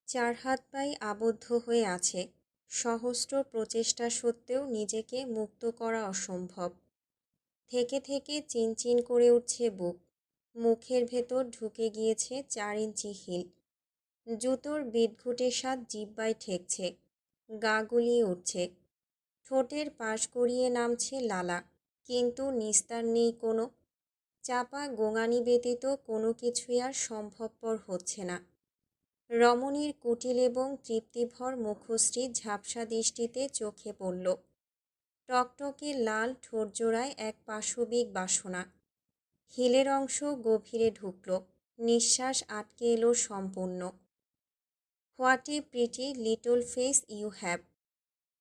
চার হাত পায়ে আবদ্ধ হয়ে আছে। সহস্র প্রচেষ্টা সত্ত্বেও নিজেকে মুক্ত করা অসম্ভব। থেকে থেকে চিনচিন করে উঠছে বুক। মুখের ভেতর ঢুকে গিয়েছে 4 ইঞ্চি হিল। জুতোর বিদঘুটে স্বাদ জিহ্বায় ঠেকছে। গা গুলিয়ে উঠছে। ঠোঁটের পাশ গড়িয়ে নামছে লালা, কিন্তু নিস্তার নেই কোনো। চাপা গোঙানি ব্যতীত কোনো কিছুই আর সম্ভবপর হচ্ছে না। রমণীর কুটিল এবং তৃপ্তিভর মুখশ্রী ঝাপসা দৃষ্টিতে চোখে পড়ল। টকটকে লাল ঠোঁটজোড়ায় এক পাশবিক বাসনা। হিলের অংশ গভীরে ঢুকল। নিঃশ্বাস আটকে এলো সম্পূর্ণ। What a pretty little face you have.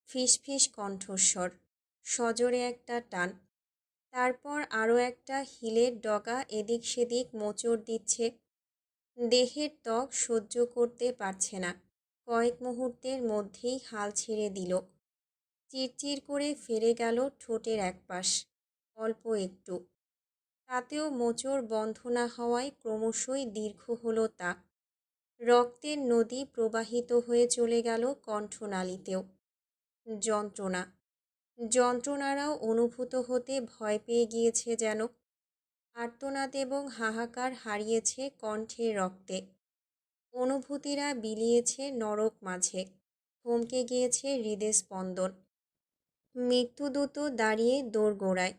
ফিসফিস কণ্ঠস্বর। সজোরে একটা টান। তারপর আরও একটা হিলের ডগা এদিক সেদিক মোচড় দিচ্ছে। দেহের ত্বক সহ্য করতে পারছে না। কয়েক মুহূর্তের মধ্যেই হাল ছেড়ে দিল। চিরচির করে ফেরে গেল ঠোঁটের একপাশ। অল্প একটু। তাতেও মোচড় বন্ধ না হওয়ায় ক্রমশই দীর্ঘ হলো তা। রক্তের নদী প্রবাহিত হয়ে চলে গেল কণ্ঠনালীতেও। যন্ত্রণা। যন্ত্রণারাও অনুভূত হতে ভয় পেয়ে গিয়েছে যেন। আর্তনাদ এবং হাহাকার হারিয়েছে কণ্ঠের রক্তে। অনুভূতিরা বিলিয়েছে নরক মাঝে। থমকে গিয়েছে হৃদস্পন্দন। মৃত্যুদূত দাঁড়িয়ে দোরগোড়ায়।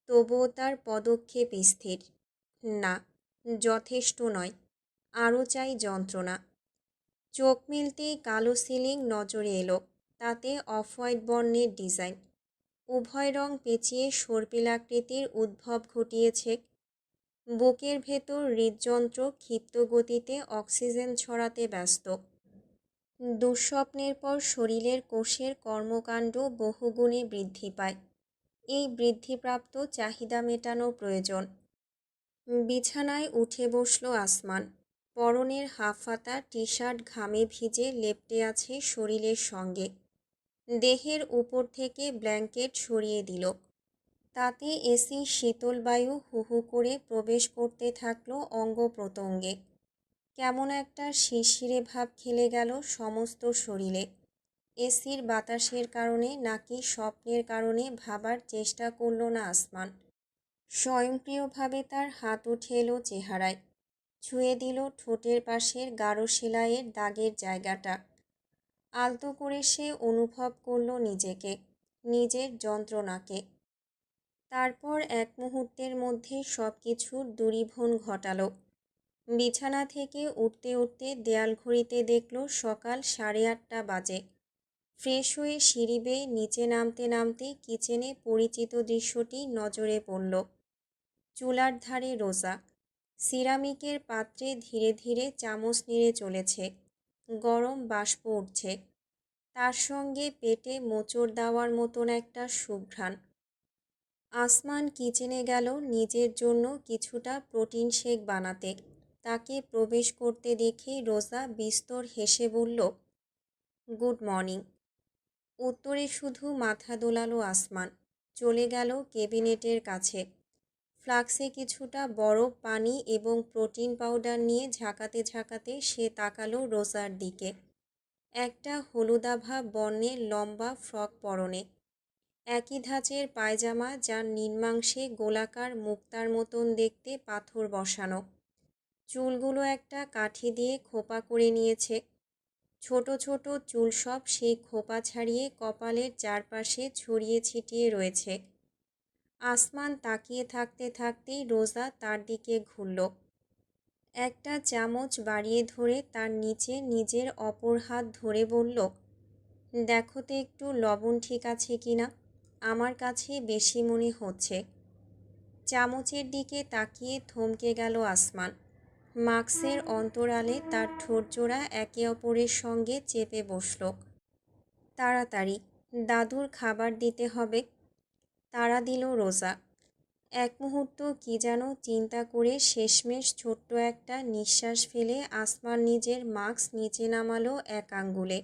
তবুও তার পদক্ষেপ স্থির। না, যথেষ্ট নয়। আরও চাই যন্ত্রণা। চোখ মিলতেই কালো সিলিং নজরে এলো। তাতে অফ হোয়াইট বর্ণের ডিজাইন। উভয় রং পেঁচিয়ে সর্পিলাকৃতির উদ্ভব ঘটিয়েছে। বুকের ভেতর হৃদযন্ত্র ক্ষিপ্ত গতিতে অক্সিজেন ছড়াতে ব্যস্ত। দুঃস্বপ্নের পর শরীরের কোষের কর্মকাণ্ড বহুগুণে বৃদ্ধি পায়। এই বৃদ্ধিপ্রাপ্ত চাহিদা মেটানো প্রয়োজন। বিছানায় উঠে বসল আসমান। পরনের হাফহাতা টি শার্ট ঘামে ভিজে লেপ্টে আছে শরীরের সঙ্গে। দেহের উপর থেকে ব্ল্যাঙ্কেট সরিয়ে দিল। তাতে এসি শীতল বায়ু হু হু করে প্রবেশ করতে থাকলো অঙ্গ প্রত্যঙ্গে। কেমন একটা শিরশিরে ভাব খেলে গেল সমস্ত শরীরে। এসির বাতাসের কারণে নাকি স্বপ্নের কারণে ভাবার চেষ্টা করল না আসমান। স্বয়ংক্রিয়ভাবে তার হাত উঠে এলো চেহারায়। ছুঁয়ে দিল ঠোঁটের পাশের গাঢ় সেলাইয়ের দাগের জায়গাটা। আলতো করে সে অনুভব করল নিজেকে, নিজের যন্ত্রণাকে। তারপর এক মুহূর্তের মধ্যে সব কিছুর দূরীভূন ঘটালো। বিছানা থেকে উঠতে উঠতে দেয়াল ঘড়িতে দেখল সকাল 8:30 বাজে। ফ্রেশ হয়ে সিঁড়ি বেয়ে নিচে নামতে নামতে কিচেনে পরিচিত দৃশ্যটি নজরে পড়ল। চুলার ধারে রোজা। সিরামিকের পাত্রে ধীরে ধীরে চামচ নেড়ে চলেছে। গরম বাষ্প উঠছে। তার সঙ্গে পেটে মোচড় দেওয়ার মতন একটা সুঘ্রাণ। আসমান কিচেনে গেল নিজের জন্য কিছুটা প্রোটিন শেক বানাতে। তাকে প্রবেশ করতে দেখে রোজা বিস্তর হেসে বলল, গুড মর্নিং। উত্তরে শুধু মাথা দোলালো আসমান। চলে গেল কেবিনেটের কাছে। ফ্লাক্সে কিছুটা বরফ, পানি এবং প্রোটিন পাউডার নিয়ে ঝাঁকাতে ঝাঁকাতে সে তাকালো রোজার দিকে। একটা হলুদাভা বর্ণের লম্বা ফ্রক পরনে। একই ধাঁচের পায়জামা, যার নিম্নাংশে গোলাকার মুক্তার মতন দেখতে পাথর বসানো। চুলগুলো একটা কাঠি দিয়ে খোপা করে নিয়েছে। ছোট ছোট চুল সব সেই খোপা ছাড়িয়ে কপালের চারপাশে ছড়িয়ে ছিটিয়ে রয়েছে। আসমান তাকিয়ে থাকতে থাকতেই রোজা তার দিকে ঘুরল। একটা চামচ বাড়িয়ে ধরে তার নিচে নিজের অপর হাত ধরে বলল, দেখো তো একটু লবণ ঠিক আছে কিনা, আমার কাছে বেশি মনে হচ্ছে। চামচের দিকে তাকিয়ে থমকে গেল আসমান। মাস্কের অন্তরালে তার ঠোঁটজোড়া একে অপরের সঙ্গে চেপে বসল। তাড়াতাড়ি, দাদুর খাবার দিতে হবে, তাড়া দিল রোজা। এক মুহূর্ত কি যেন চিন্তা করে শেষমেশ ছোট্ট একটা নিঃশ্বাস ফেলে আসমান নিজের মাস্ক নিচে নামালো এক আঙ্গুলে।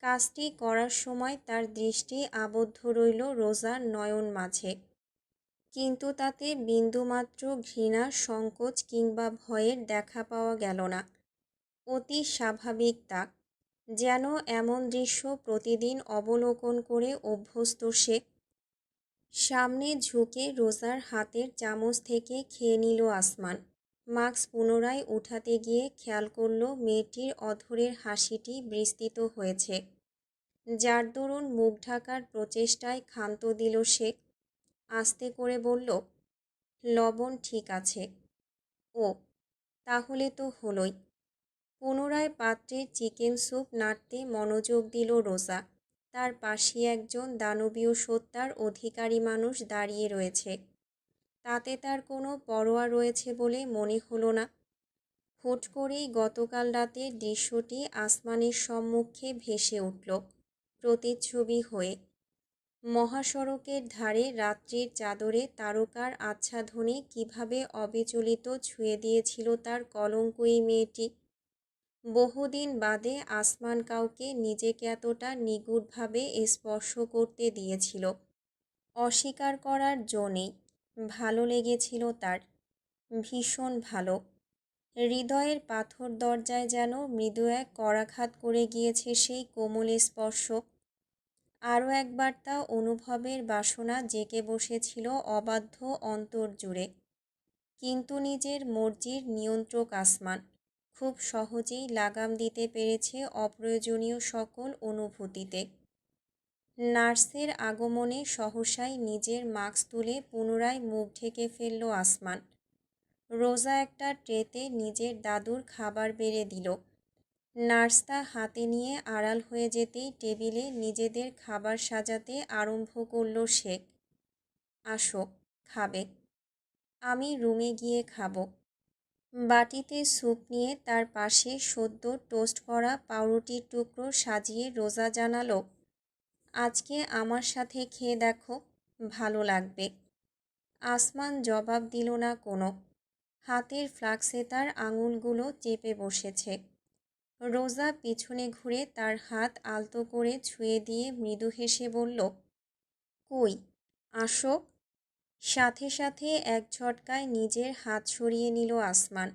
কাজটি করার সময় তার দৃষ্টি আবদ্ধ রইল রোজার নয়ন মাঝে। কিন্তু তাতে বিন্দুমাত্র ঘৃণা, সংকোচ কিংবা ভয়ের দেখা পাওয়া গেল না। অতি স্বাভাবিক তা। যেন এমন দৃশ্য প্রতিদিন অবলোকন করে অভ্যস্ত সে। সামনে ঝুঁকে রোজার হাতের চামচ থেকে খেয়ে নিল আসমান। মাস্ক পুনরায় উঠাতে গিয়ে খেয়াল করল মেয়েটির অধরের হাসিটি বিস্তৃত হয়েছে, যার দরুন মুখ ঢাকার প্রচেষ্টায় ক্ষান্ত দিল সে। আস্তে করে বলল, লবণ ঠিক আছে। ও, তাহলে তো হলোই। পুনরায় পাত্রে চিকেন স্যুপ নাড়তে মনোযোগ দিল রোজা। তার পাশে একজন দানবীয় সত্তার অধিকারী মানুষ দাঁড়িয়ে রয়েছে। তাতে তার কোনো পরোয়া রয়েছে বলে মনে হলো না। হুট করেই গতকাল রাতের দৃশ্যটি আসমানের সম্মুখে ভেসে উঠল প্রতিচ্ছবি হয়ে। মহাসড়কের ধারে রাত্রির চাদরে তারকার আচ্ছাদনে কিভাবে অবিচলিত ছুঁয়ে দিয়েছিল তার কলঙ্কয়ী মেয়েটি। বহুদিন বাদে আসমান কাউকে নিজেকে এতটা নিগুড়ভাবে স্পর্শ করতে দিয়েছিল। অস্বীকার করার জো নেই। ভালো লেগেছিল তার, ভীষণ ভালো। হৃদয়ের পাথর দরজায় যেন মৃদু এক করাঘাত করে গিয়েছে সেই কোমল স্পর্শ। আরও একবার তা অনুভবের বাসনা জেগে বসেছিল অবাধ্য অন্তর জুড়ে। কিন্তু নিজের মর্জির নিয়ন্ত্রক আসমান খুব সহজেই লাগাম দিতে পেরেছে অপ্রয়োজনীয় সকল অনুভূতিতে। নার্সের আগমনে সহসাই নিজের মাস্ক তুলে পুনরায় মুখ ঢেকে ফেলল আসমান। রোজা একটা ট্রেতে নিজের দাদুর খাবার বেড়ে দিল। নার্স তা হাতে নিয়ে আড়াল হয়ে যেতেই টেবিলে নিজেদের খাবার সাজাতে আরম্ভ করল সে। আসো, খাবে। আমি রুমে গিয়ে খাবো। বাটিতে স্যুপ নিয়ে তার পাশে সদ্য টোস্ট করা পাউরুটির টুকরো সাজিয়ে রোজা জানালো, আজকে আমার সাথে খেয়ে দেখো, ভালো লাগবে। আসমান জবাব দিল না কোনো। হাতের ফ্লাক্সে তার আঙুলগুলো চেপে বসেছে। রোজা পিছনে ঘুরে তার হাত আলতো করে ছুঁয়ে দিয়ে মৃদু হেসে বলল, কই, আসো। সাথে সাথে এক ঝটকায় নিজের হাত সরিয়ে নিল আসমান।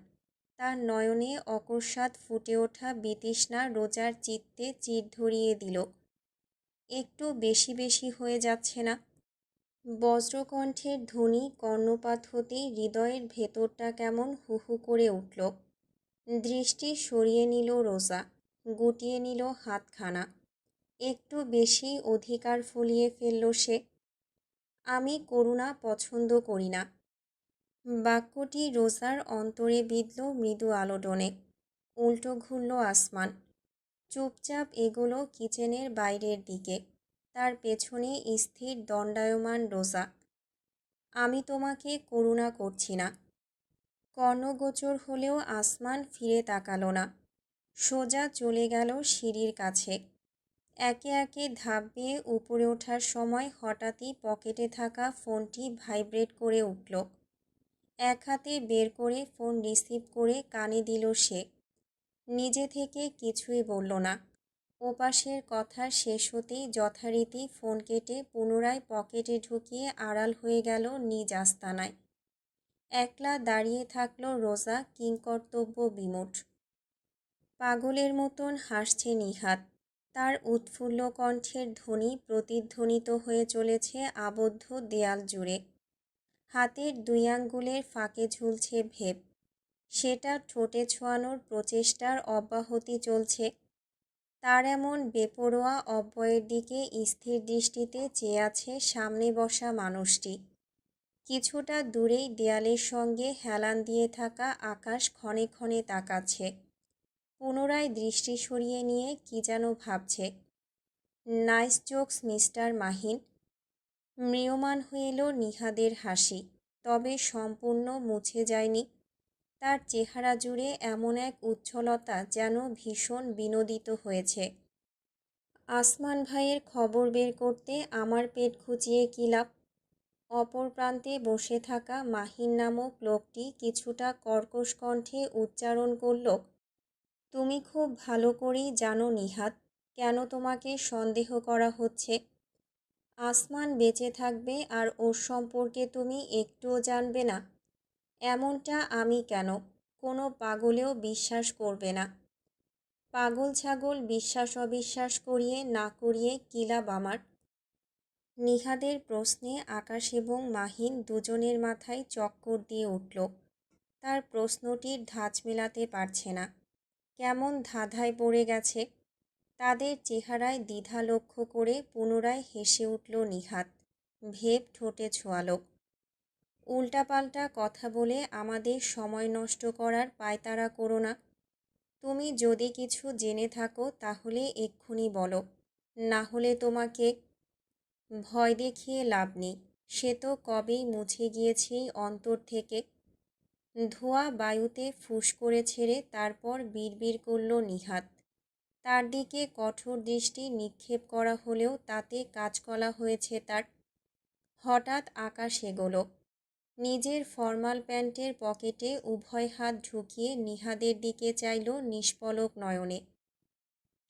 তার নয়নে অকস্মাৎ ফুটে ওঠা বিতৃষ্ণা রোজার চিত্তে চির ধরিয়ে দিল। একটু বেশি বেশি হয়ে যাচ্ছে না? বজ্রকণ্ঠের ধ্বনি কর্ণপাত হতেই হৃদয়ের ভেতরটা কেমন হু হু করে উঠল। দৃষ্টি সরিয়ে নিল রোজা, গুটিয়ে নিল হাতখানা। একটু বেশি অধিকার ফলিয়ে ফেলল সে। আমি করুণা পছন্দ করি না। বাক্যটি রোজার অন্তরে বিঁধল মৃদু আলোড়নে। উল্টো ঘুরল আসমান। চুপচাপ এগোলো কিচেনের বাইরের দিকে। তার পেছনে স্থির দণ্ডায়মান রোজা। আমি তোমাকে করুণা করছি না। কর্ণগোচর হলেও আসমান ফিরে তাকালো না। সোজা চলে গেল সিঁড়ির কাছে। একে একে ধাপ বেয়ে উপরে ওঠার সময় হঠাৎই পকেটে থাকা ফোনটি ভাইব্রেট করে উঠল। এক হাতে বের করে ফোন রিসিভ করে কানে দিল সে। নিজে থেকে কিছুই বলল না। ওপাশের কথা শেষ হতেই যথারীতি ফোন কেটে পুনরায় পকেটে ঢুকিয়ে আড়াল হয়ে গেল নিজ আস্তানায়। একলা দাঁড়িয়ে থাকল রোজা কিংকর্তব্য বিমূঢ়। পাগলের মতন হাসছে নিহাত। তার উৎফুল্ল কণ্ঠের ধ্বনি প্রতিধ্বনিত হয়ে চলেছে আবদ্ধ দেয়াল জুড়ে। হাতের দুই আঙ্গুলের ফাঁকে ঝুলছে ভেপ। সেটা ঠোঁটে ছোঁয়ানোর প্রচেষ্টার অব্যাহতি চলছে। তার এমন বেপরোয়া অব্যয়ের দিকে স্থির দৃষ্টিতে চেয়ে আছে সামনে বসা মানুষটি। কিছুটা দূরেই দেয়ালের সঙ্গে হেলান দিয়ে থাকা আকাশ ক্ষণে ক্ষণে তাকাচ্ছে। পুনরায় দৃষ্টি সরিয়ে নিয়ে কি যেন ভাবছে। Nice jokes mister Mahin. ম্রিয়মাণ হয়ে এলো নিহাদের হাসি, তবে সম্পূর্ণ মুছে যায়নি। তার চেহারা জুড়ে এমন এক উচ্ছলতা যেন ভীষণ বিনোদিত হয়েছে। আসমান ভাইয়ের খবর বের করতে আমার পেট খুঁচিয়ে কী লাভ? অপর প্রান্তে বসে থাকা মাহিন নামক লোকটি কিছুটা কর্কশ কণ্ঠে উচ্চারণ করল, তুমি খুব ভালো করেই জানো নিহাত, কেন তোমাকে সন্দেহ করা হচ্ছে। আসমান বেঁচে থাকবে আর ওর সম্পর্কে তুমি একটুও জানবে না? এমনটা আমি কেন, কোনো পাগলেও বিশ্বাস করবে না। পাগল ছাগল বিশ্বাস অবিশ্বাস করিয়ে না করিয়ে কি লাভ আমার? নিহাদের প্রশ্নে আকাশ এবং মাহিন দুজনের মাথায় চক্কর দিয়ে উঠল। তার প্রশ্নটির ধাঁচ মেলাতে পারছে না, কেমন ধাঁধায় পড়ে গেছে। তাদের চেহারায় দ্বিধা লক্ষ্য করে পুনরায় হেসে উঠল নিহাদ। ভেব ঠোঁটে ছোঁয়ালো। উল্টাপাল্টা কথা বলে আমাদের সময় নষ্ট করার পায়তারা করো না। তুমি যদি কিছু জেনে থাকো তাহলে এক্ষুনি বলো, না হলে তোমাকে ভয় দেখিয়ে লাভ নেই। সে তো কবেই মুছে গিয়েছে এই অন্তর থেকে। ধোঁয়া বায়ুতে ফুঁস করে ছেড়ে তারপর বিড়বিড় করল নিহাদ। তার দিকে কঠোর দৃষ্টি নিক্ষেপ করা হলেও তাতে কাঁচকলা হয়েছে তার। হঠাৎ আকাশ এগোলো। নিজের ফরমাল প্যান্টের পকেটে উভয় হাত ঢুকিয়ে নিহাদের দিকে চাইল নিষ্পলক নয়নে।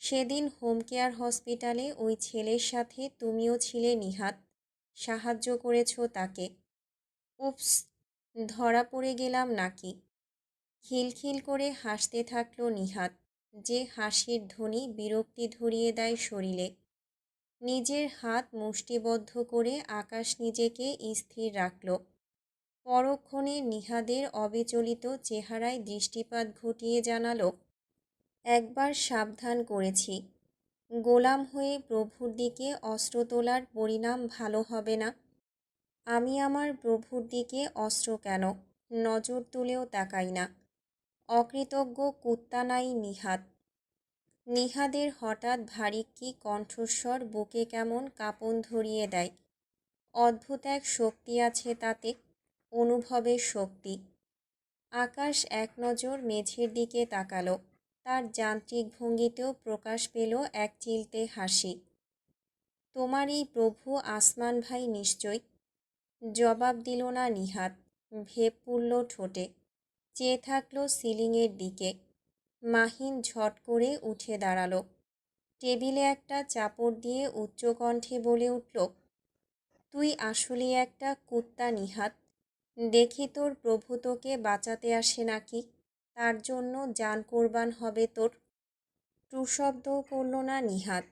সেদিন হোম কেয়ার হসপিটালে ওই ছেলের সাথে তুমিও ছিলে নিহাদ, সাহায্য করেছ তাকে। উপস, ধরা পড়ে গেলাম নাকি? খিলখিল করে হাসতে থাকল নিহাদ, যে হাসির ধ্বনি বিরক্তি ধরিয়ে দেয় শরীরে। নিজের হাত মুষ্টিবদ্ধ করে আকাশ নিজেকে স্থির রাখল। পরক্ষণে নিহাদের অবিচলিত চেহারায় দৃষ্টিপাত ঘটিয়ে জানালো, একবার সাবধান করেছি, গোলাম হয়ে প্রভুর দিকে অস্ত্র তোলার পরিণাম ভালো হবে না। আমি আমার প্রভুর দিকে অস্ত্র কেন, নজর তুলেও তাকাই না। অকৃতজ্ঞ কুত্তা নাই নিহাদ। নিহাদের হঠাৎ ভারিক্কি কণ্ঠস্বর বুকে কেমন কাঁপন ধরিয়ে দেয়। অদ্ভুত এক শক্তি আছে তাতে, অনুভবের শক্তি। আকাশ এক নজর মেঝের দিকে তাকালো। তার যান্ত্রিক ভঙ্গিতেও প্রকাশ পেল এক চিলতে হাসি। তোমার এই প্রভু আসমান ভাই নিশ্চয়? জবাব দিল না নিহাদ। ভেব পুড়ল ঠোঁটে। চেয়ে থাকলো সিলিংয়ের দিকে। মাহিন ঝট করে উঠে দাঁড়ালো। টেবিলে একটা চাপড় দিয়ে উচ্চকণ্ঠে বলে উঠল, তুই আসলে একটা কুত্তা নিহাদ। দেখি তোর প্রভু তোকে বাঁচাতে আসে নাকি, তার জন্য জান কোরবান হবে তোর। টুশব্দও করল না নিহাদ।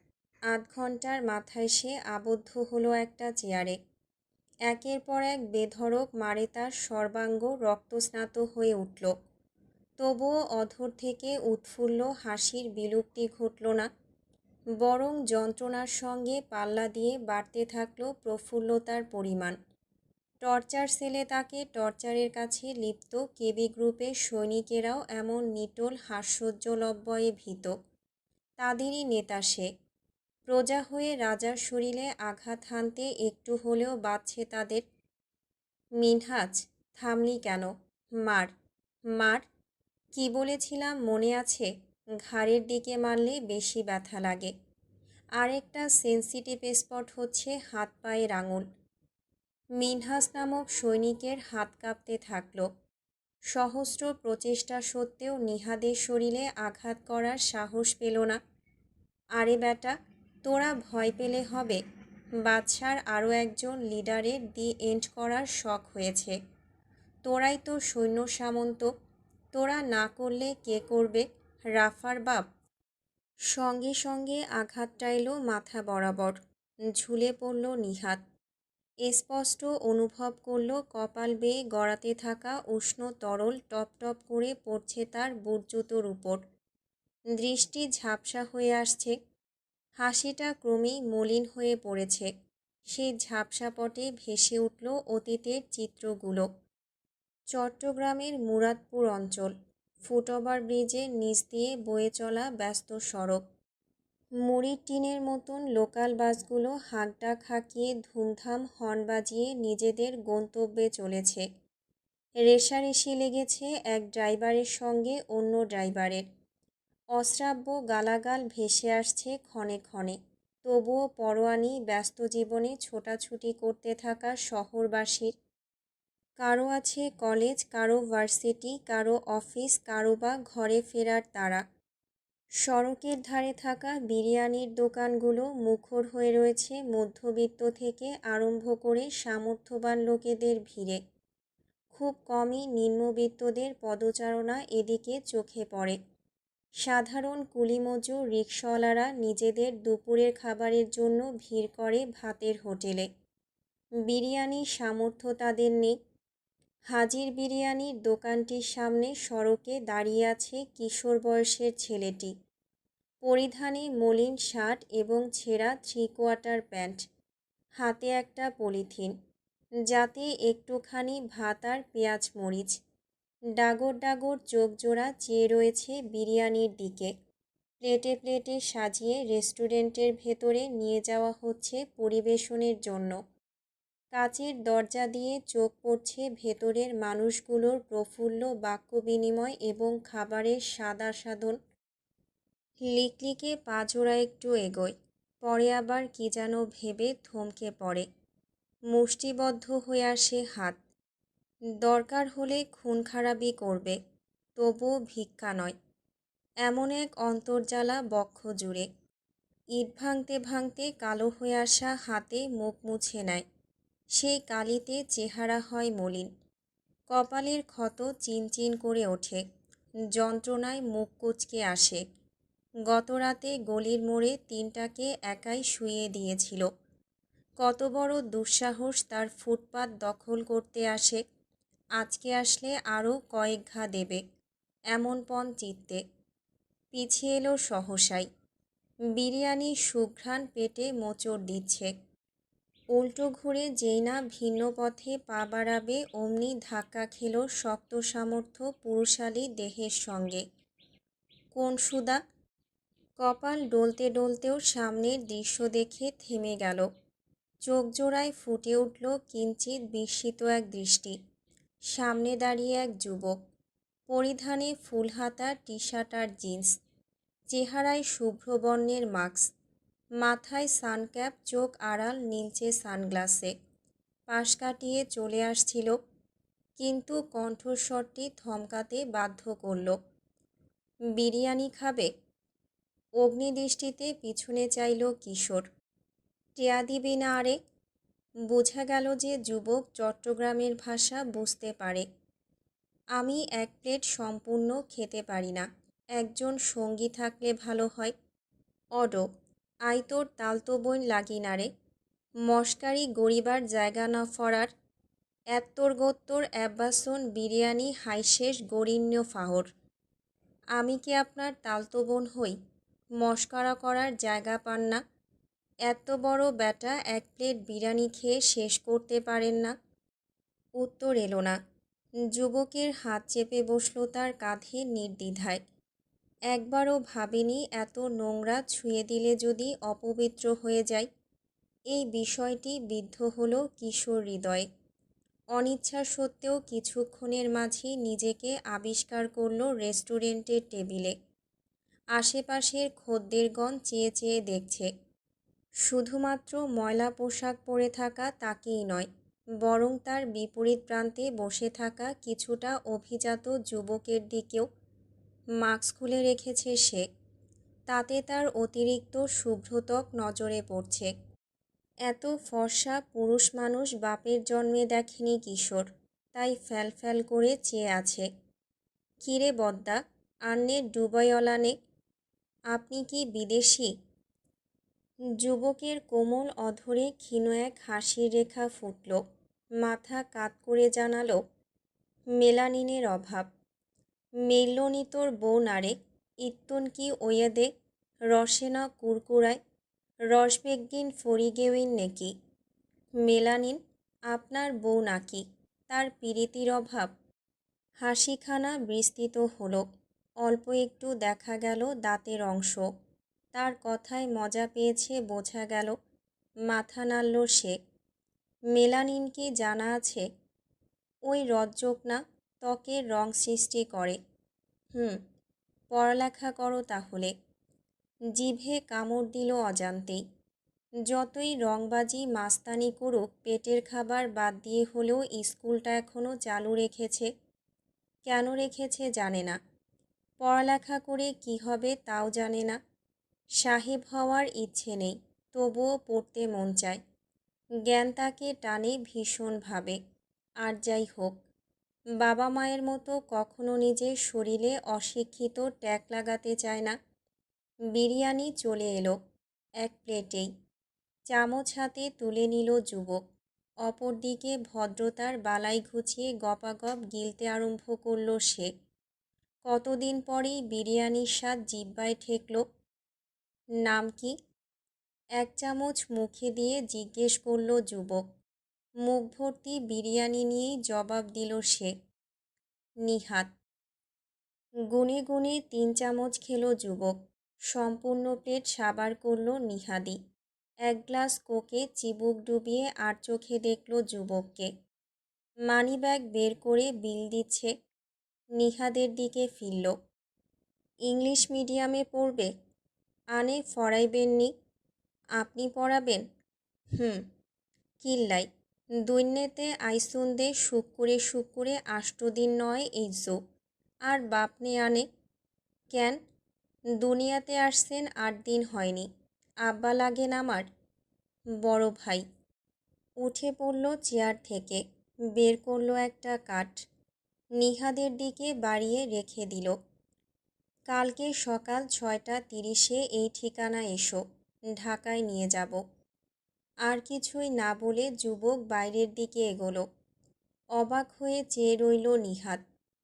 আধ ঘন্টার মাথায় সে আবদ্ধ হলো একটা চেয়ারে। একের পর এক বেধড়ক মারে তার সর্বাঙ্গ রক্তস্নাত হয়ে উঠল। তবুও অধর থেকে উৎফুল্ল হাসির বিলুপ্তি ঘটল না, বরং যন্ত্রণার সঙ্গে পাল্লা দিয়ে বাড়তে থাকল প্রফুল্লতার পরিমাণ। টর্চার সেলে তাকে টর্চারের কাছে লিপ্ত কেবি গ্রুপের সৈনিকেরাও এমন নিটোল হাস্যোজ্জ্বল অব্যয়ে ভীত। তাদেরই নেতা সে। প্রজা হয়ে রাজার শরীরে আঘাত হানতে একটু হলেও বাঁচছে তাদের। মিনহাজ, থামলি কেন? মার, মার। কি বলেছিলাম মনে আছে? ঘাড়ের দিকে মারলে বেশি ব্যথা লাগে। আরেকটা সেন্সিটিভ স্পট হচ্ছে হাত পায়ের আঙুল। মিনহাজ নামক সৈনিকের হাত কাঁপতে থাকল। সহস্র প্রচেষ্টা সত্ত্বেও নিহাদের শরীরে আঘাত করার সাহস পেল না। আরে বেটা, তোরা ভয় পেলে হবে? বাদশার আরও একজন লিডারের দি এন্ড করার শখ হয়েছে। তোরাই তো সৈন্য সামন্ত, তোরা না করলে কে করবে? রাফার বাপ। সঙ্গে সঙ্গে আঘাতটা এলো মাথা বরাবর। ঝুলে পড়ল নিহাদ। স্পষ্ট অনুভব করল কপাল বেয়ে গড়াতে থাকা উষ্ণ তরল টপ টপ করে পড়ছে তার বুট জুতোর উপর। দৃষ্টি ঝাপসা হয়ে আসছে। হাসিটা ক্রমেই মলিন হয়ে পড়েছে। সেই ঝাপসা পটে ভেসে উঠল অতীতের চিত্রগুলো। চট্টগ্রামের মুরাদপুর অঞ্চল। ফুটওভার ব্রিজের নিচ দিয়ে বয়ে চলা ব্যস্ত সড়ক। মুড়ির টিনের মতন লোকাল বাসগুলো হাঁকডাক হাঁকিয়ে ধুমধাম হর্ন বাজিয়ে নিজেদের গন্তব্যে চলেছে। রেষারেষি লেগেছে এক ড্রাইভারের সঙ্গে অন্য ড্রাইভারের। অশ্রাব্য গালাগাল ভেসে আসছে ক্ষণে ক্ষণে। তবুও পরোয়া নেই ব্যস্ত জীবনে ছোটাছুটি করতে থাকা শহরবাসীর। কারো আছে কলেজ, কারো ভার্সিটি, কারো অফিস, কারো বা ঘরে ফেরার তাড়া। সড়কের ধারে থাকা বিরিয়ানির দোকানগুলো মুখর হয়ে রয়েছে মধ্যবিত্ত থেকে আরম্ভ করে সামর্থ্যবান লোকেদের ভিড়ে। খুব কমই নিম্নবিত্তদের পদচারণা এদিকে চোখে পড়ে। সাধারণ কুলিমজুর রিকশাওয়ালারা নিজেদের দুপুরের খাবারের জন্য ভিড় করে ভাতের হোটেলে। বিরিয়ানির সামর্থ্য তাদের নেই। হাজির বিরিয়ানির দোকানটির সামনে সড়কে দাঁড়িয়ে আছে কিশোর বয়সের ছেলেটি। পরিধানে মলিন শার্ট এবং ছেঁড়া 3/4 প্যান্ট, হাতে একটা পলিথিন, যাতে একটুখানি ভাত আর পেঁয়াজ মরিচ। ডাগর ডাগর চোখ জোড়া চেয়ে রয়েছে বিরিয়ানির দিকে। প্লেটে প্লেটে সাজিয়ে রেস্টুরেন্টের ভেতরে নিয়ে যাওয়া হচ্ছে পরিবেশনের জন্য। কাচের দরজা দিয়ে চোখ পড়ছে ভেতরের মানুষগুলোর প্রফুল্ল বাক্য বিনিময় এবং খাবারের স্বাদ আস্বাদন। লিকলিকে পা জোড়া একটু এগোয়, পরে আবার কি যেন ভেবে থমকে পড়ে। মুষ্টিবদ্ধ হয়ে আসে হাত। দরকার হলে খুন খারাপি করবে, তবুও ভিক্ষা নয়। এমন এক অন্তর্জ্বালা বক্ষ জুড়ে। ইট ভাঙতে ভাঙতে কালো হয়ে আসা হাতে মুখ মুছে নেয়। সেই কালিতে চেহারা হয় মলিন। কপালের ক্ষত চিনচিন করে ওঠে। যন্ত্রণায় মুখ কুঁচকে আসে। গতরাতে গলির মোড়ে 3টাকে একাই শুইয়ে দিয়েছিল। কত বড় দুঃসাহস তার ফুটপাত দখল করতে আসে। আজকে আসলে আরও কয়েক ঘা দেবে, এমন পণ চিত্তে। পিছিয়ে এলো সহসাই। বিরিয়ানির সুঘ্রাণ পেটে মোচড় দিচ্ছে। উল্টো ঘুরে যেই না ভিন্ন পথে পা বাড়াবে অমনি ধাক্কা খেল শক্ত সামর্থ্য পুরুষালী দেহের সঙ্গে। কোন সুদা? কপাল ডলতে ডলতেও সামনের দৃশ্য দেখে থেমে গেল। চোখ জোড়ায় ফুটে উঠল কিঞ্চিৎ বিস্মিত এক দৃষ্টি। সামনে দাঁড়িয়ে এক যুবক, পরিধানে ফুলহাতা টি-শার্ট আর জিন্স, চেহারায় শুভ্রবর্ণের মাস্ক, মাথায় সানক্যাপ, চোখ আড়াল নীলচে সানগ্লাসে। পাশ কাটিয়ে চলে আসছিল, কিন্তু কণ্ঠস্বরটি থমকাতে বাধ্য করল। বিরিয়ানি খাবে? অগ্নিদৃষ্টিতে পিছনে চাইল কিশোর। টেয়া দিবি না আরে? বোঝা গেল যে যুবক চট্টগ্রামের ভাষা বুঝতে পারে। আমি 1 প্লেট সম্পূর্ণ খেতে পারি না, একজন সঙ্গী থাকলে ভালো হয়। অডো, আই তোর তালতো বইন লাগি না রে। মস্কারি গড়িবার জায়গা না ফরার। এত্তর গত্তর অ্যাব্বাসন বিরিয়ানি হাইশেষ গরিণ্য ফাহর। আমি কি আপনার তালতো বোন হই? মস্করা করার জায়গা পান না? এত বড় ব্যাটা 1 প্লেট বিরিয়ানি খেয়ে শেষ করতে পারেন না? উত্তর এলো না। যুবকের হাত চেপে বসল তার কাঁধে নির্দ্বিধায়। একবারও ভাবেনি এত নোংরা ছুঁয়ে দিলে যদি অপবিত্র হয়ে যায়। এই বিষয়টি বিদ্ধ হলো কিশোর হৃদয়ে। অনিচ্ছা সত্ত্বেও কিছুক্ষণের মাঝেই নিজেকে আবিষ্কার করল রেস্টুরেন্টের টেবিলে। আশেপাশের খদ্দেরগণ চেয়ে চেয়ে দেখছে। শুধুমাত্র ময়লা পোশাক পরে থাকা তাকেই নয়, বরং তার বিপরীত প্রান্তে বসে থাকা কিছুটা অভিজাত যুবকের দিকেও। মাস্ক খুলে রেখেছে সে, তাতে তার অতিরিক্ত শুভ্রত্বক নজরে পড়ছে। এত ফর্সা পুরুষ মানুষ বাপের জন্মে দেখেনি কিশোর, তাই ফ্যালফ্যাল করে চেয়ে আছে। কিরে বদ্দা, আন্নে ডুবাইওয়ালানে? আপনি কি বিদেশি? যুবকের কোমল অধরে ক্ষীণ এক হাসির রেখা ফুটল। মাথা কাত করে জানালো, মেলানিনের অভাব। মেল্লনি তোর বউ নারে, ইত্তুন কি ওয়েদে, রসেনা কুরকুরায়, রসবেগিন ফরিগেউইন নেকি? মেলানিন আপনার বউ নাকি, তার পিরিতির অভাব? হাসিখানা বিস্তৃত হলো। অল্প একটু দেখা গেল দাঁতের অংশ। তার কথায় মজা পেয়েছে বোঝা গেল। মাথা নাড়ল সে। মেলানিন কি জানা আছে? ওই রজ্জক না, ত্বকের রং সৃষ্টি করে। পড়ালেখা করো তাহলে। জিভে কামড় দিল অজান্তেই। যতই রংবাজি মাস্তানি করুক, পেটের খাবার বাদ দিয়ে হলেও স্কুলটা এখনও চালু রেখেছে। কেন রেখেছে জানে না। পড়ালেখা করে কি হবে তাও জানে না। সাহেব হওয়ার ইচ্ছে নেই, তবুও পড়তে মন চায়। জ্ঞান তাকে টানে ভীষণভাবে। আর যাই হোক, বাবা মায়ের মতো কখনো নিজের শরীরে অশিক্ষিত ট্যাগ লাগাতে চায় না। বিরিয়ানি চলে এলো এক প্লেটেই। চামচ হাতে তুলে নিল যুবক। অপরদিকে ভদ্রতার বালাই ঘুচিয়ে গপাগপ গিলতে আরম্ভ করল সে। কতদিন পরেই বিরিয়ানির স্বাদ জিহ্বায় ঠেকল। নাম কি? এক চামচ মুখে দিয়ে জিজ্ঞেস করল যুবক। মুখ ভর্তি বিরিয়ানি নিয়েই জবাব দিল সে। নিহাত। গুনে গুনে 3 চামচ খেলো যুবক। সম্পূর্ণ প্লেট সাবার করল নিহাদি। এক গ্লাস কোকে চিবুক ডুবিয়ে আর চোখে দেখল যুবককে। মানিব্যাগ বের করে বিল দিচ্ছে। নিহাদের দিকে ফিরল। ইংলিশ মিডিয়ামে পড়বে? আনে ফরাইবেননি? আপনি পড়াবেন? হুম। কিল্লাই দৈন্যেতে আইসুন্দে শুক্কুরে আষ্টদিন নয় ইজ্জু। আর বাপনে আনে কেন? দুনিয়াতে আসছেন 8 দিন হয়নি। আব্বা লাগেন আমার? বড় ভাই। উঠে পড়ল চেয়ার থেকে। বের করল একটা কাঠ। নিহাদের দিকে বাড়িয়ে রেখে দিল। কালকে সকাল 6:30-এ এই ঠিকানায় এসো। ঢাকায় নিয়ে যাব। আর কিছুই না বলে যুবক বাইরের দিকে এগোলো। অবাক হয়ে চেয়ে রইল নিহাত।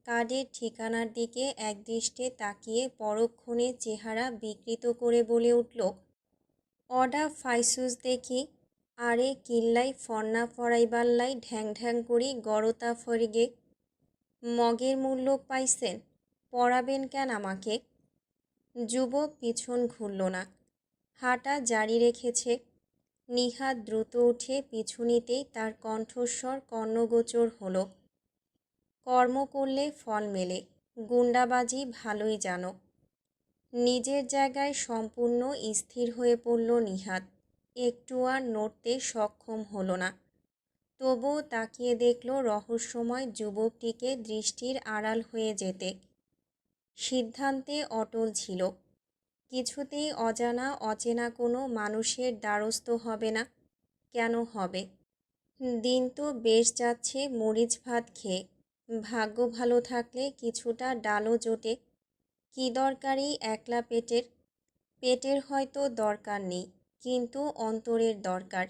কার্ডের ঠিকানার দিকে একদৃষ্টে তাকিয়ে পরক্ষণে চেহারা বিকৃত করে বলে উঠল, অডা ফাইসুস দেখি। আরে কিল্লাই ফর্না ফরাইবাল্লাই ঢ্যাং ঢ্যাং করি গড়তা ফরিগে। মগের মূল্য পাইছেন? পড়াবেন কেন আমাকে? যুবক পিছন ঘুরল না। হাঁটা জারি রেখেছে। নিহাত দ্রুত উঠে পিছু নিতেই তার কণ্ঠস্বর কর্ণগোচর হল। কর্ম করলে ফল মেলে। গুন্ডাবাজি ভালোই জানো। নিজের জায়গায় সম্পূর্ণ স্থির হয়ে পড়ল নিহাত। একটু আর নড়তে সক্ষম হলো না। তবুও তাকিয়ে দেখল রহস্যময় যুবকটিকে দৃষ্টির আড়াল হয়ে যেতে। সিদ্ধান্তে অটল ছিল। কিছুতেই অজানা অচেনা কোনো মানুষের দ্বারস্থ হবে না। কেন হবে? দিন তো বেশ যাচ্ছে মরিচ ভাত খেয়ে। ভাগ্য ভালো থাকলে কিছুটা ডালও জোটে। কি দরকারি একলা পেটের? পেটের হয়তো দরকার নেই, কিন্তু অন্তরের দরকার।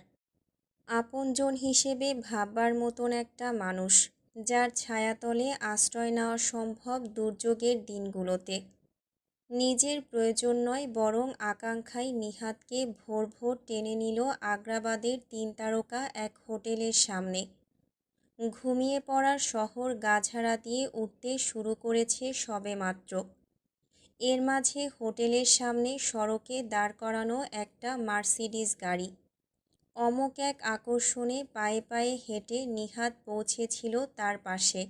আপনজন হিসেবে ভাববার মতন একটা মানুষ, যার ছায়াতলে আশ্রয় নেওয়া সম্ভব দুর্যোগের দিনগুলোতে। নিজের প্রয়োজন নয় বরং আকাঙ্ক্ষাই নিহাতকে ভোর ভোর টেনে নিল আগ্রাবাদের 3 তারকা এক হোটেলের সামনে। ঘুমিয়ে পড়ার শহর গাঝাড়া দিয়ে উঠতে শুরু করেছে সবেমাত্র। এর মাঝে হোটেলের সামনে সড়কে দাঁড় করানো একটা মার্সিডিজ গাড়ি। অমক এক আকর্ষণে পায়ে পায়ে হেঁটে নিহাত পৌঁছেছিল তার পাশে।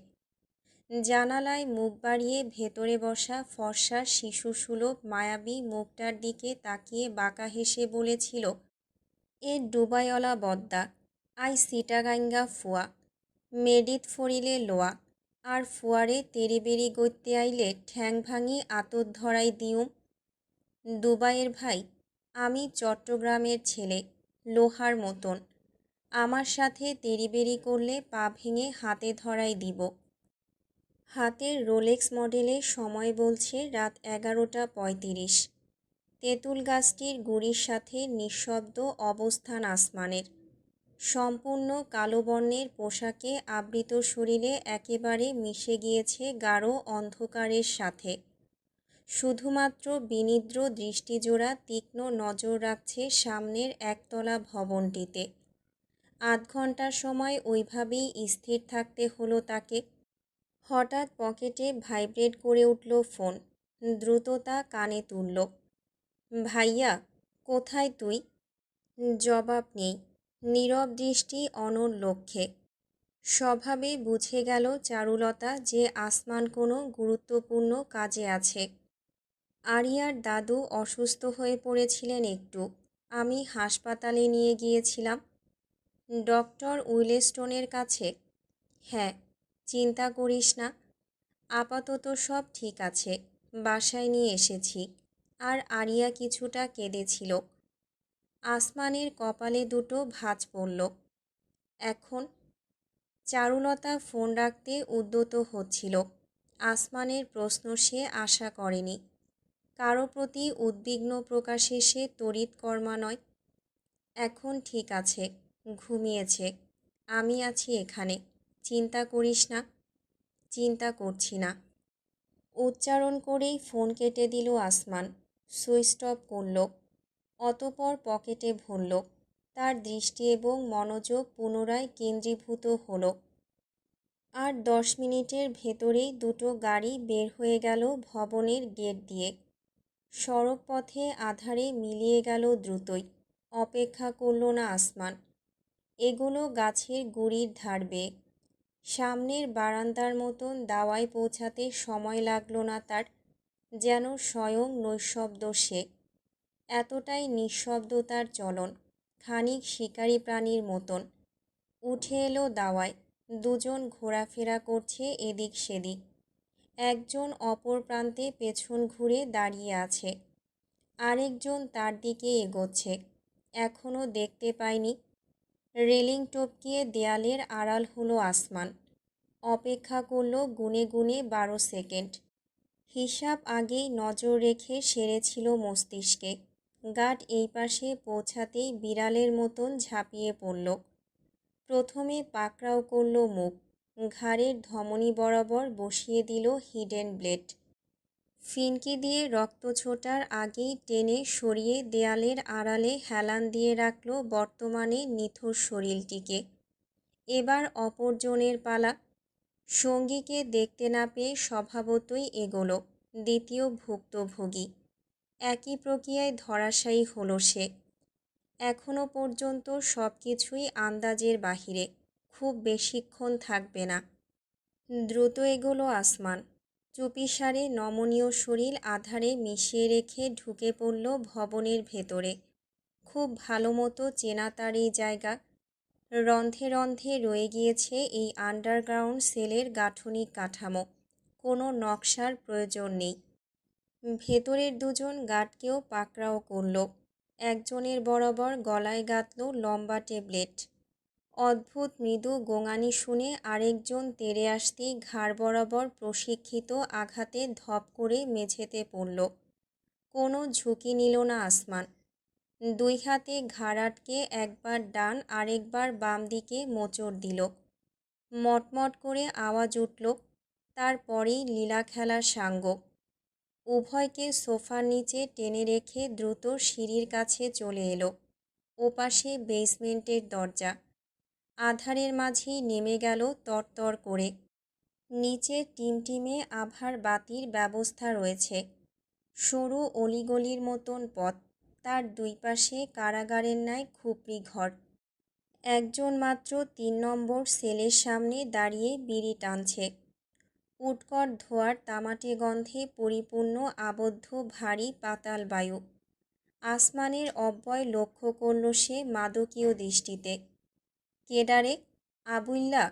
জানালায় মুখ বাড়িয়ে ভেতরে বসা ফর্সা শিশুসুলভ মায়াবী মুখটার দিকে তাকিয়ে বাঁকা হেসে বলেছিল, এ ডুবাইওয়ালা বদ্দা, আই সিটাগাঙ্গা ফুয়া, মেডিত ফরিলে লোয়া, আর ফুয়ারে তেরিবেরি গইতে আইলে ঠ্যাং ভাঙি আতর ধরাই দিউম। দুবাইয়ের ভাই, আমি চট্টগ্রামের ছেলে, লোহার মতন। আমার সাথে তেরিবেরি করলে পা ভেঙে হাতে ধরাই দিব। হাতের রোলেক্স মডেলের সময় বলছে রাত 11:35। তেঁতুল গাছটির গুড়ির সাথে নিঃশব্দ অবস্থান আসমানের। সম্পূর্ণ কালো বর্ণের পোশাকে আবৃত শরীরে একেবারে মিশে গিয়েছে গাঢ় অন্ধকারের সাথে। শুধুমাত্র বিনিদ্র দৃষ্টিজোড়া তীক্ষ্ণ নজর রাখছে সামনের একতলা ভবনটিতে। 8 ঘন্টা সময় ওইভাবেই স্থির থাকতে হলো তাকে। হঠাৎ পকেটে ভাইব্রেট করে উঠল ফোন। দ্রুততা কানে তুলল। ভাইয়া, কোথায় তুই? জবাব নেই। নীরব দৃষ্টি অনর লক্ষ্যে। স্বভাবে বুঝে গেল চারুলতা যে আসমান কোনো গুরুত্বপূর্ণ কাজে আছে। আরিয়ার দাদু অসুস্থ হয়ে পড়েছিলেন একটু। আমি হাসপাতালে নিয়ে গিয়েছিলাম। ডক্টর উইলস্টোনের কাছে? হ্যাঁ। চিন্তা করিস না, আপাতত সব ঠিক আছে। বাসায় নিয়ে এসেছি। আর আরিয়া কিছুটা কেঁদেছিল। আসমানের কপালে দুটো ভাঁজ পড়ল। এখন চারুলতা ফোন রাখতে উদ্যত হচ্ছিল। আসমানের প্রশ্ন সে আশা করেনি। কারো প্রতি উদ্বিগ্ন প্রকাশে সে তড়িৎকর্মা নয়। এখন ঠিক আছে, ঘুমিয়েছে। আমি আছি এখানে, চিন্তা করিস না। চিন্তা করছি না। উচ্চারণ করেই ফোন কেটে দিল আসমান। সুইচ অফ করল। অতঃপর পকেটে ভরল। তার দৃষ্টি এবং মনোযোগ পুনরায় কেন্দ্রীভূত হলো। আর 10 মিনিটের ভেতরেই দুটো গাড়ি বের হয়ে গেল ভবনের গেট দিয়ে। সড়ক পথে আধারে মিলিয়ে গেল দ্রুতই। অপেক্ষা করল না আসমান। এগুলো গাছের গুড়ির ধার বেয়ে। সামনের বারান্দার মতন দাওয়ায় পৌঁছাতে সময় লাগল না তার। যেন স্বয়ং নৈঃশব্দ সে। এতটাই নিঃশব্দতার চলন, খানিক শিকারী প্রাণীর মতন। উঠে এলো দাওয়ায়। দুজন ঘোরাফেরা করছে এদিক সেদিক। একজন অপর প্রান্তে পেছন ঘুরে দাঁড়িয়ে আছে। আরেকজন তার দিকে এগোচ্ছে। এখনও দেখতে পায়নি। রেলিং টপকিয়ে দেয়ালের আড়াল হলো আসমান। অপেক্ষা করল গুনে গুনে 12 সেকেন্ড। হিসাব আগেই নজর রেখে সেরেছিল মস্তিষ্কে। গার্ড এই পাশে পৌঁছাতেই বিড়ালের মতন ঝাঁপিয়ে পড়ল। প্রথমে পাকড়াও করল মুখ। ঘাড়ের ধমনী বরাবর বসিয়ে দিল হিডেন ব্লেড। ফিনকি দিয়ে রক্ত ছোটার আগেই টেনে সরিয়ে দেয়ালের আড়ালে হেলান দিয়ে রাখল বর্তমানে নিথর শরীরটিকে। এবার অপরজনের পালা। সঙ্গীকে দেখতে না পেয়ে স্বভাবতই এগোলো দ্বিতীয় ভুক্তভোগী। একই প্রক্রিয়ায় ধরাশায়ী হলো সে। এখনো পর্যন্ত সব কিছুই আন্দাজের বাহিরে। খুব বেশিক্ষণ থাকবে না। দ্রুত এগোলো আসমান। চুপিসারে নমনীয় শরীর আধারে মিশিয়ে রেখে ঢুকে পড়ল ভবনের ভেতরে। খুব ভালো মতো চেনা তার এই জায়গা। রন্ধ্রে রন্ধ্রে রয়ে গিয়েছে এই আন্ডারগ্রাউন্ড সেলের গাঠনিক কাঠামো। কোনো নকশার প্রয়োজন নেই। ভেতরের দুজন গার্ডকেও পাকড়াও করল। একজনের বরাবর গলায় গাঁথল লম্বা ট্যাবলেট। অদ্ভুত মৃদু গোঙানি শুনে আরেকজন তেড়ে আসতেই ঘাড় বরাবর প্রশিক্ষিত আঘাতে ধপ করে মেঝেতে পড়ল। কোনো ঝুঁকি নিল না আসমান। দুই হাতে ঘাড় আটকে একবার ডান আরেকবার বাম দিকে মোচড় দিল। মটমট করে আওয়াজ উঠল। তারপরেই লীলা খেলার সাঙ্গ। উভয়কে সোফার নিচে টেনে রেখে দ্রুত সিঁড়ির কাছে চলে এলো। ওপাশে বেসমেন্টের দরজা। আধারের মাঝেই নেমে গেল তরতর করে। নিচে টিমটিমে আভার বাতির ব্যবস্থা রয়েছে। সরু অলিগলির মতন পথ। তার দুই পাশে কারাগারের ন্যায় খুপড়ি ঘর। একজন মাত্র 3 নম্বর সেলের সামনে দাঁড়িয়ে বিড়ি টানছে। উৎকট ধোঁয়ার তামাটে গন্ধে পরিপূর্ণ আবদ্ধ ভারী পাতাল বায়ু। আসমানের অব্যয় লক্ষ্য করল সে মাদকীয় দৃষ্টিতে। কেডারে? আবুল্লা?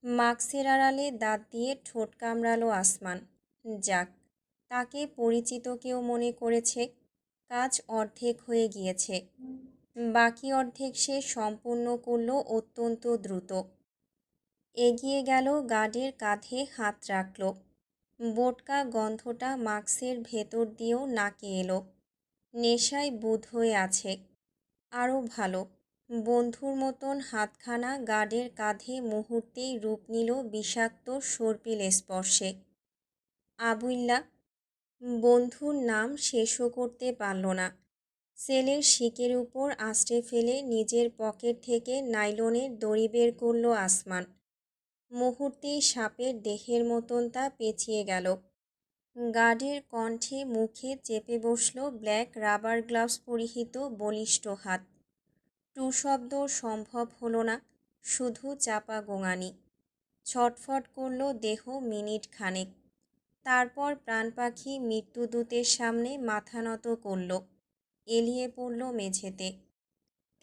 মাস্কের আড়ালে দাঁত দিয়ে ঠোঁট কামড়ালো আসমান। যাক, তাকে পরিচিত কেউ মনে করেছে। কাজ অর্ধেক হয়ে গিয়েছে। বাকি অর্ধেক সে সম্পূর্ণ করল অত্যন্ত দ্রুত। এগিয়ে গেল, গার্ডের কাঁধে হাত রাখল। বোটকা গন্ধটা মাস্কের ভেতর দিয়েও নাকে এলো। নেশায় বুঁদ হয়ে আছে। আরও ভালো, বন্ধুর মতন হাতখানা গার্ডের কাঁধে মুহূর্তেই রূপ নিল বিষাক্ত সর্পিল স্পর্শে। আবুল্লা। বন্ধুর নাম শেষও করতে পারল না। সেলের শিকের উপর আঁচড়ে ফেলে নিজের পকেট থেকে নাইলনের দড়ি বের করল আসমান। মুহূর্তেই সাপের দেহের মতন তা পেঁচিয়ে গেল। গার্ডের কণ্ঠে মুখে চেপে বসল ব্ল্যাক রাবার গ্লাভস পরিহিত বলিষ্ঠ হাত। টু শব্দ সম্ভব হলো না, শুধু চাপা গোঙানি। ছটফট করল দেহ মিনিট খানেক। তারপর প্রাণপাখি মৃত্যুদূতের সামনে মাথা নত করল। এলিয়ে পড়ল মেঝেতে।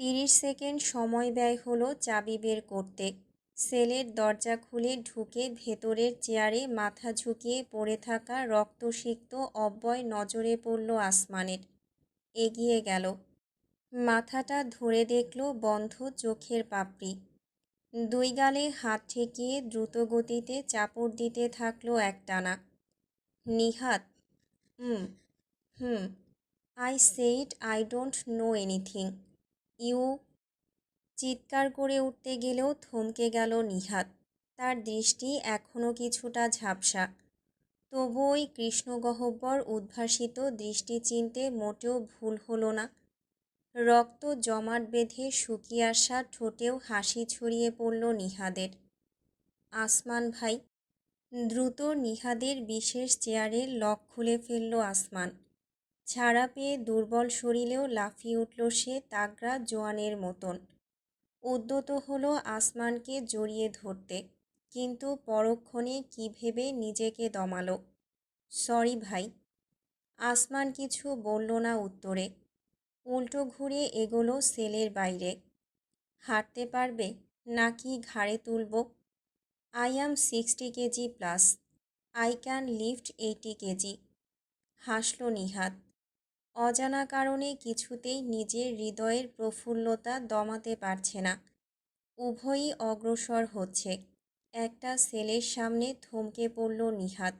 30 সেকেন্ড সময় ব্যয় হলো চাবি বের করতে। সেলের দরজা খুলে ঢুকে ভেতরের চেয়ারে মাথা ঝুঁকিয়ে পড়ে থাকা রক্তসিক্ত অব্যয় নজরে পড়ল আসমানের। এগিয়ে গেল। মাথাটা ধরে দেখল বন্ধ চোখের পাপড়ি। দুই গালে হাত ঠেকিয়ে দ্রুতগতিতে চাপড় দিতে থাকলো একটানা। Nihat, hmm hmm, I said I don't know anything. You. চিৎকার করে উঠতে গেলেও থমকে গেল নিহাত। তার দৃষ্টি এখনও কিছুটা ঝাপসা, তবু ওই কৃষ্ণগহ্বর উদ্ভাসিত দৃষ্টি চিনতে মোটেও ভুল হলো না। রক্ত জমাট বেঁধে শুকিয়ে আসা ঠোঁটেও হাসি ছড়িয়ে পড়ল নিহাদের। আসমান ভাই। দ্রুত নিহাদের বিশেষ চেয়ারের লক খুলে ফেলল আসমান। ছাড়া পেয়ে দুর্বল শরীরেও লাফিয়ে উঠল সে তাগড়া জোয়ানের মতন। উদ্যত হলো আসমানকে জড়িয়ে ধরতে, কিন্তু পরক্ষণে কী ভেবে নিজেকে দমালো। সরি ভাই। আসমান কিছু বলল না উত্তরে, উল্টো ঘুরে এগোলো সেলের বাইরে। হাঁটতে পারবে নাকি ঘাড়ে তুলব? I am 60 KG plus, I can lift 80 KG. হাসল নিহাত। অজানা কারণে কিছুতেই নিজের হৃদয়ের প্রফুল্লতা দমাতে পারছে না। উভয়ই অগ্রসর হচ্ছে। একটা সেলের সামনে থমকে পড়ল নিহাত।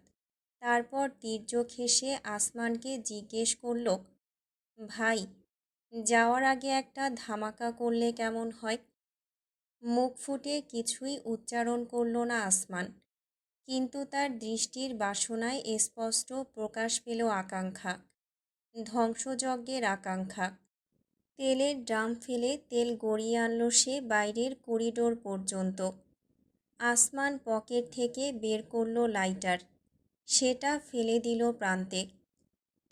তারপর তীর্যক হেসে আসমানকে জিজ্ঞেস করল, ভাই, যাওয়ার আগে একটা ধামাকা করলে কেমন হয়? মুখ ফুটে কিছুই উচ্চারণ করল না আসমান, কিন্তু তার দৃষ্টির বাসনায় স্পষ্ট প্রকাশ পেল আকাঙ্ক্ষা, ধ্বংসযজ্ঞের আকাঙ্ক্ষা। তেলের ড্রাম ফেলে তেল গড়িয়ে আনল সে বাইরের করিডোর পর্যন্ত। আসমান পকেট থেকে বের করল লাইটার, সেটা ফেলে দিল প্রান্তে।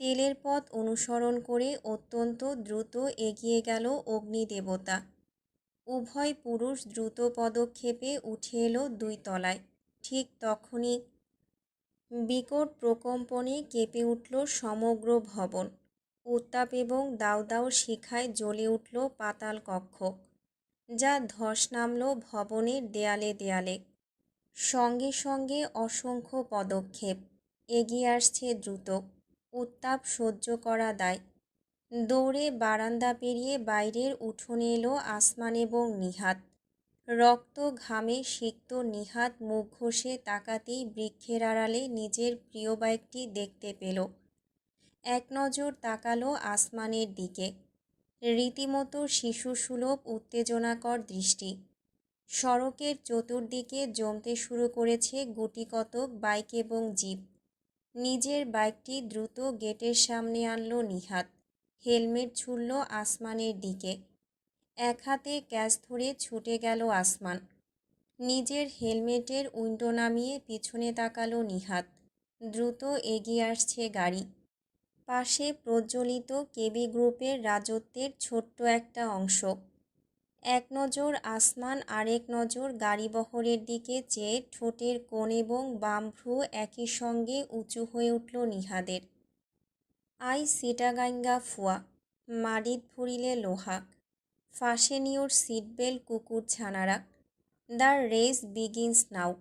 তেলের পথ অনুসরণ করে অত্যন্ত দ্রুত এগিয়ে গেল অগ্নিদেবতা। উভয় পুরুষ দ্রুত পদক্ষেপে উঠে এলো 2 তলায়। ঠিক তখনই বিকট প্রকম্পনে কেঁপে উঠল সমগ্র ভবন। উত্তাপ এবং দাউ দাউ শিখায় জ্বলে উঠল পাতাল কক্ষ, যা ধস নামল ভবনের দেয়ালে দেয়ালে। সঙ্গে সঙ্গে অসংখ্য পদক্ষেপ এগিয়ে আসছে দ্রুত। উত্তাপ সহ্য করা দায়। দৌড়ে বারান্দা পেরিয়ে বাইরের উঠোনে এলো আসমান এবং নিহাত। রক্ত ঘামে সিক্ত নিহাত মুখ ঘষে তাকাতেই বৃক্ষের আড়ালে নিজের প্রিয় বাইকটি দেখতে পেল। এক নজর তাকালো আসমানের দিকে। রীতিমতো শিশুসুলভ উত্তেজনাকর দৃষ্টি। সড়কের চতুর্দিকে জমতে শুরু করেছে গুটিকতক বাইক এবং জিপ। নিজের বাইকটি দ্রুত গেটের সামনে আনল নিহাত। হেলমেট ছুড়ল আসমানের দিকে। এক হাতে ক্যাচ ধরে ছুটে গেল আসমান। নিজের হেলমেটের উইন্ডো নামিয়ে পিছনে তাকালো নিহাত। দ্রুত এগিয়ে আসছে গাড়ি। পাশে প্রজ্বলিত কেবি গ্রুপের রাজত্বের ছোট্ট একটা অংশ। এক নজর আসমান, আরেক নজর গাড়িবহরের দিকে চেয়ে ঠোঁটের কোণ এবং বাম ভ্রু একই সঙ্গে উঁচু হয়ে উঠল নিহাদের। আই সিটাগাঙ্গা ফুয়া, মারিত ভরিলে লোহা, ফাঁসেন ইউর সিটবেল্ট কুকুর ছানারা, দ্য রেস বিগিনস নাও।